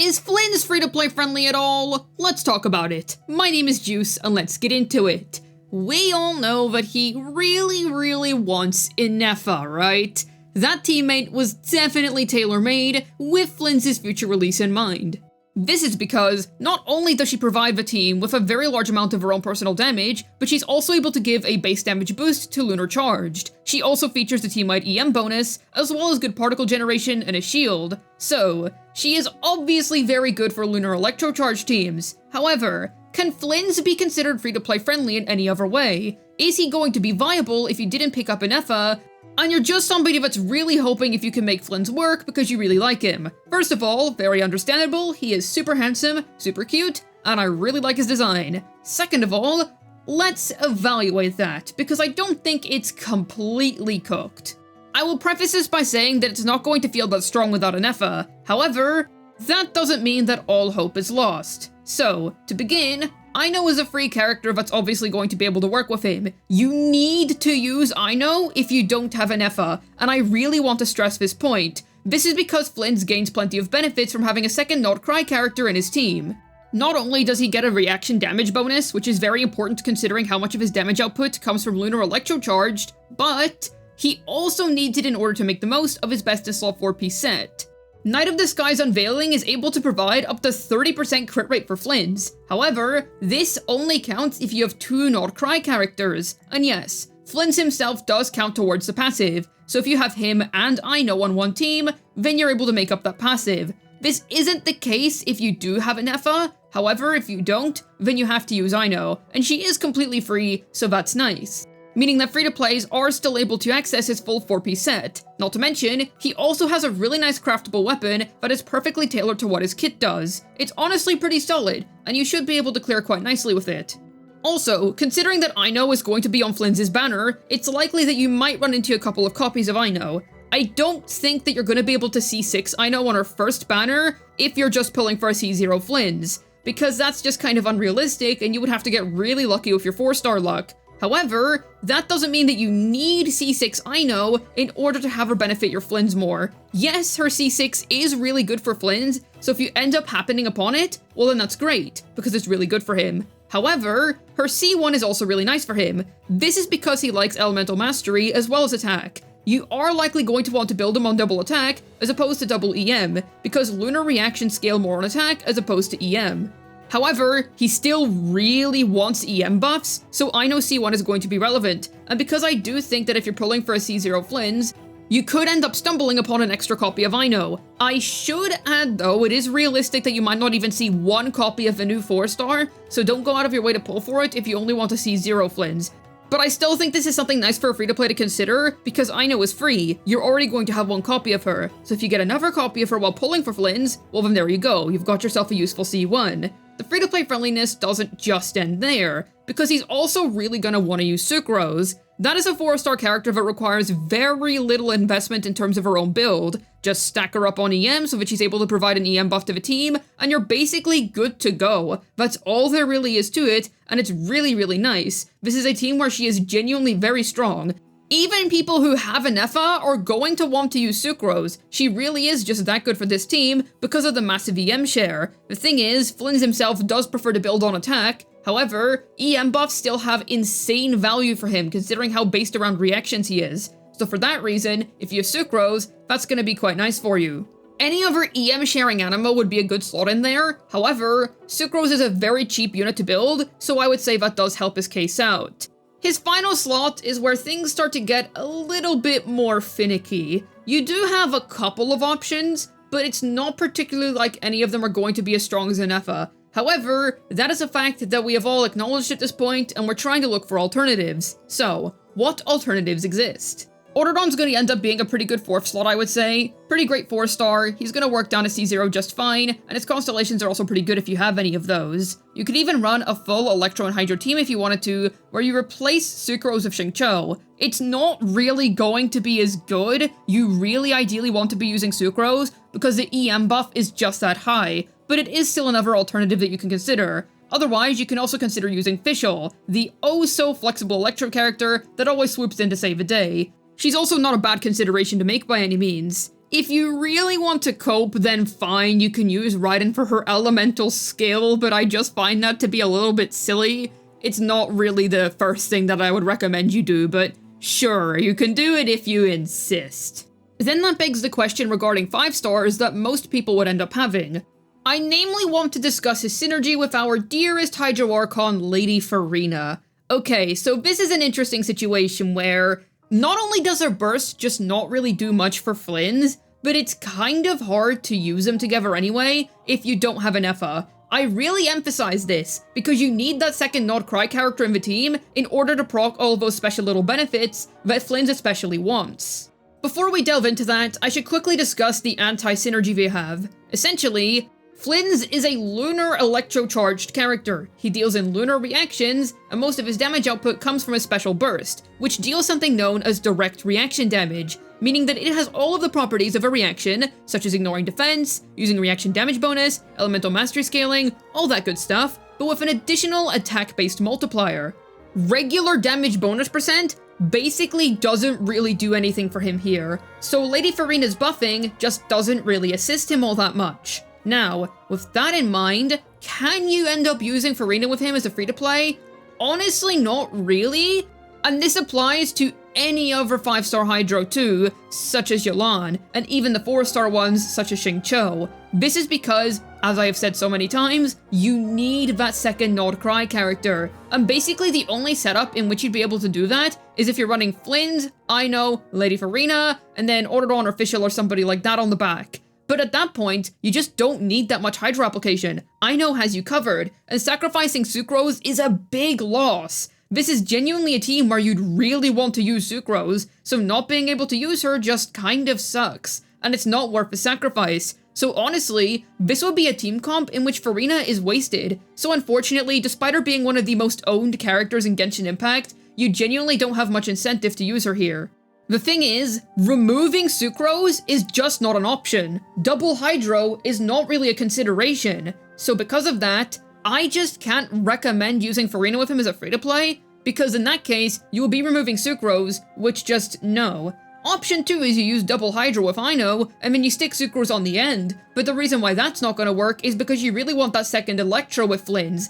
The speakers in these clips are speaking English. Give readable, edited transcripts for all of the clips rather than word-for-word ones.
Is Flins free-to-play friendly at all? Let's talk about it. My name is Juice, and let's get into it. We all know that he really wants Inefa, right? That teammate was definitely tailor-made, with Flins' future release in mind. This is because, not only does she provide the team with a very large amount of her own personal damage, but she's also able to give a base damage boost to Lunar Charged. She also features the team-wide EM bonus, as well as good particle generation and a shield. So, she is obviously very good for Lunar Electro Charge teams. However, can Flins be considered free-to-play friendly in any other way? Is he going to be viable if you didn't pick up Inefa, and you're just somebody that's really hoping if you can make Flins work because you really like him? First of all, very understandable, he is super handsome, super cute, and I really like his design. Second of all, let's evaluate that, because I don't think it's completely cooked. I will preface this by saying that it's not going to feel that strong without Inefa. However, that doesn't mean that all hope is lost. So, to begin, Ino is a free character that's obviously going to be able to work with him. You need to use Ino if you don't have Inefa, and I really want to stress this point. This is because Flins gains plenty of benefits from having a second Not Cry character in his team. Not only does he get a reaction damage bonus, which is very important considering how much of his damage output comes from Lunar Electro Charged, but he also needs it in order to make the most of his best in slot 4P set. Night of the Sky's Unveiling is able to provide up to 30% crit rate for Flins. However, this only counts if you have two Not Cry characters. And yes, Flins himself does count towards the passive, so if you have him and Ino on one team, then you're able to make up that passive. This isn't the case if you do have Inefa. However, if you don't, then you have to use Ino, and she is completely free, so that's nice. Meaning that free-to-plays are still able to access his full 4P set. Not to mention, he also has a really nice craftable weapon that is perfectly tailored to what his kit does. It's honestly pretty solid, and you should be able to clear quite nicely with it. Also, considering that Ino is going to be on Flins' banner, it's likely that you might run into a couple of copies of Ino. I don't think that you're going to be able to C6 Ino on her first banner if you're just pulling for a C0 Flins, because that's just kind of unrealistic and you would have to get really lucky with your 4-star luck. However, that doesn't mean that you need C6 Ino in order to have her benefit your Flins more. Yes, her C6 is really good for Flins, so if you end up happening upon it, well then that's great, because it's really good for him. However, her C1 is also really nice for him. This is because he likes Elemental Mastery as well as attack. You are likely going to want to build him on double attack as opposed to double EM, because Lunar reactions scale more on attack as opposed to EM. However, he still really wants EM buffs, so Ino C1 is going to be relevant, and because I do think that if you're pulling for a C0 Flins, you could end up stumbling upon an extra copy of Ino. I should add though, it is realistic that you might not even see one copy of the new 4-star, so don't go out of your way to pull for it if you only want to see 0 Flins. But I still think this is something nice for a free-to-play to consider, because Ino is free, you're already going to have one copy of her, so if you get another copy of her while pulling for Flins, well then there you go, you've got yourself a useful C1. The free-to-play friendliness doesn't just end there, because he's also really gonna want to use Sucrose. That is a 4-star character that requires very little investment in terms of her own build. Just stack her up on EM so that she's able to provide an EM buff to the team, and you're basically good to go. That's all there really is to it, and it's really nice. This is a team where she is genuinely very strong. Even people who have Inefa are going to want to use Sucrose. She really is just that good for this team because of the massive EM share. The thing is, Flins himself does prefer to build on attack. However, EM buffs still have insane value for him considering how based around reactions he is. So for that reason, if you have Sucrose, that's going to be quite nice for you. Any other EM sharing animo would be a good slot in there. However, Sucrose is a very cheap unit to build, so I would say that does help his case out. His final slot is where things start to get a little bit more finicky. You do have a couple of options, but it's not particularly like any of them are going to be as strong as Inefa. However, that is a fact that we have all acknowledged at this point, and we're trying to look for alternatives. So, what alternatives exist? Autodon's going to end up being a pretty good 4th slot, I would say. Pretty great 4-star, he's going to work down to C0 just fine, and his constellations are also pretty good if you have any of those. You could even run a full Electro and Hydro team if you wanted to, where you replace Sucrose with Xingqiu. It's not really going to be as good. You really ideally want to be using Sucrose, because the EM buff is just that high, but it is still another alternative that you can consider. Otherwise, you can also consider using Fischl, the oh-so-flexible Electro character that always swoops in to save the day. She's also not a bad consideration to make by any means. If you really want to cope, then fine, you can use Raiden for her elemental skill, but I just find that to be a little bit silly. It's not really the first thing that I would recommend you do, but sure, you can do it if you insist. Then that begs the question regarding 5 stars that most people would end up having. I namely want to discuss his synergy with our dearest Hydro Archon, Lady Farina. Okay, so this is an interesting situation where not only does her burst just not really do much for Flins, but it's kind of hard to use them together anyway if you don't have an Effa. I really emphasize this, because you need that second Not Cry character in the team in order to proc all those special little benefits that Flins especially wants. Before we delve into that, I should quickly discuss the anti-synergy they have. Essentially, Flins is a lunar electro-charged character. He deals in lunar reactions, and most of his damage output comes from a special burst, which deals something known as direct reaction damage, meaning that it has all of the properties of a reaction, such as ignoring defense, using reaction damage bonus, elemental mastery scaling, all that good stuff, but with an additional attack-based multiplier. Regular damage bonus percent basically doesn't really do anything for him here, so Lady Farina's buffing just doesn't really assist him all that much. Now, with that in mind, can you end up using Farina with him as a free-to-play? Honestly, not really. And this applies to any other 5-star Hydro too, such as Yolan, and even the 4-star ones such as Xingqiu. This is because, as I have said so many times, you need that second Nod Cry character. And basically the only setup in which you'd be able to do that is if you're running Flins, Ino, Lady Farina, and then Orderon or Fischl or somebody like that on the back. But at that point, you just don't need that much Hydro application. Ino has you covered, and sacrificing Sucrose is a big loss. This is genuinely a team where you'd really want to use Sucrose, so not being able to use her just kind of sucks, and it's not worth the sacrifice. So honestly, this would be a team comp in which Farina is wasted. So unfortunately, despite her being one of the most owned characters in Genshin Impact, you genuinely don't have much incentive to use her here. The thing is, removing Sucrose is just not an option. Double Hydro is not really a consideration. So because of that, I just can't recommend using Farina with him as a free-to-play, because in that case, you will be removing Sucrose, which just no. Option 2 is you use double Hydro with Ino, and then you stick Sucrose on the end, but the reason why that's not going to work is because you really want that second Electro with Flins.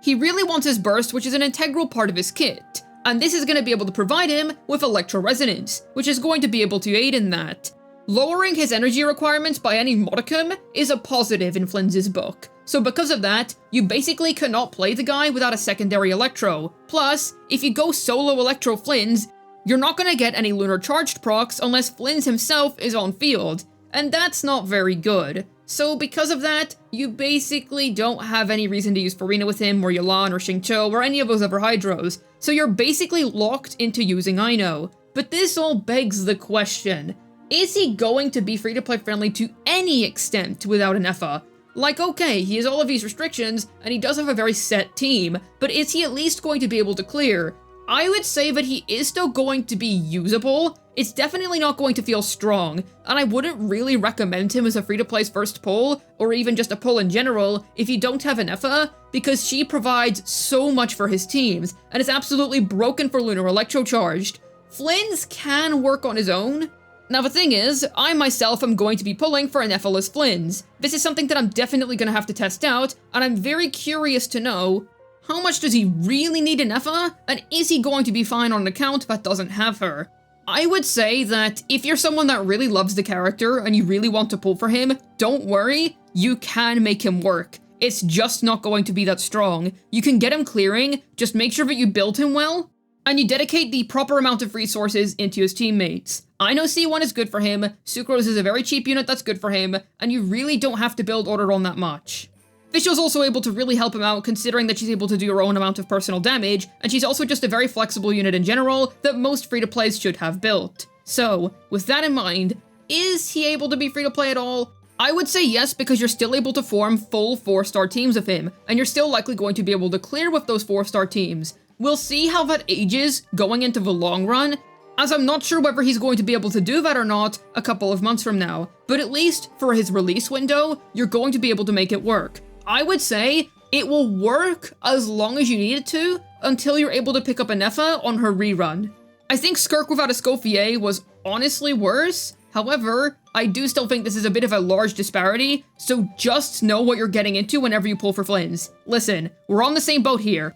He really wants his burst, which is an integral part of his kit. And this is going to be able to provide him with Electro Resonance, which is going to be able to aid in that. Lowering his energy requirements by any modicum is a positive in Flins' book. So because of that, you basically cannot play the guy without a secondary Electro. Plus, if you go solo Electro Flins, you're not going to get any Lunar Charged procs unless Flins himself is on field, and that's not very good. So because of that, you basically don't have any reason to use Farina with him, or Yolan, or Xingqiu, or any of those other Hydros, so you're basically locked into using Ino. But this all begs the question, is he going to be free-to-play friendly to any extent without an Effa? Like, okay, he has all of these restrictions, and he does have a very set team, but is he at least going to be able to clear? I would say that he is still going to be usable. It's definitely not going to feel strong, and I wouldn't really recommend him as a free-to-play's first pull, or even just a pull in general, if you don't have an Effa, because she provides so much for his teams, and is absolutely broken for Lunar Electro Charged. Flins can work on his own. Now the thing is, I myself am going to be pulling for an Effa-less Flins. This is something that I'm definitely going to have to test out, and I'm very curious to know, how much does he really need an Effa, and is he going to be fine on an account that doesn't have her? I would say that if you're someone that really loves the character and you really want to pull for him, don't worry, you can make him work. It's just not going to be that strong. You can get him clearing, just make sure that you build him well, and you dedicate the proper amount of resources into his teammates. I know C1 is good for him, Sucrose is a very cheap unit that's good for him, and you really don't have to build Orderon that much. Fischl's also able to really help him out, considering that she's able to do her own amount of personal damage, and she's also just a very flexible unit in general that most free-to-plays should have built. So, with that in mind, is he able to be free-to-play at all? I would say yes, because you're still able to form full 4-star teams of him, and you're still likely going to be able to clear with those 4-star teams. We'll see how that ages going into the long run, as I'm not sure whether he's going to be able to do that or not a couple of months from now, but at least for his release window, you're going to be able to make it work. I would say it will work as long as you need it to, until you're able to pick up an Effa on her rerun. I think Skirk without Escoffier was honestly worse. However, I do still think this is a bit of a large disparity, so just know what you're getting into whenever you pull for Flins. Listen, we're on the same boat here.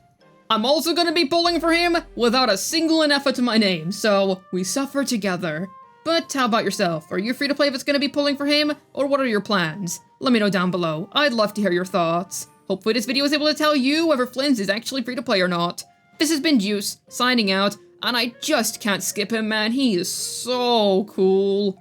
I'm also gonna be pulling for him without a single NFA to my name, so we suffer together. But how about yourself? Are you free to play if it's gonna be pulling for him, or what are your plans? Let me know down below. I'd love to hear your thoughts. Hopefully this video was able to tell you whether Flins is actually free to play or not. This has been Juice, signing out, and I just can't skip him, man. He is so cool.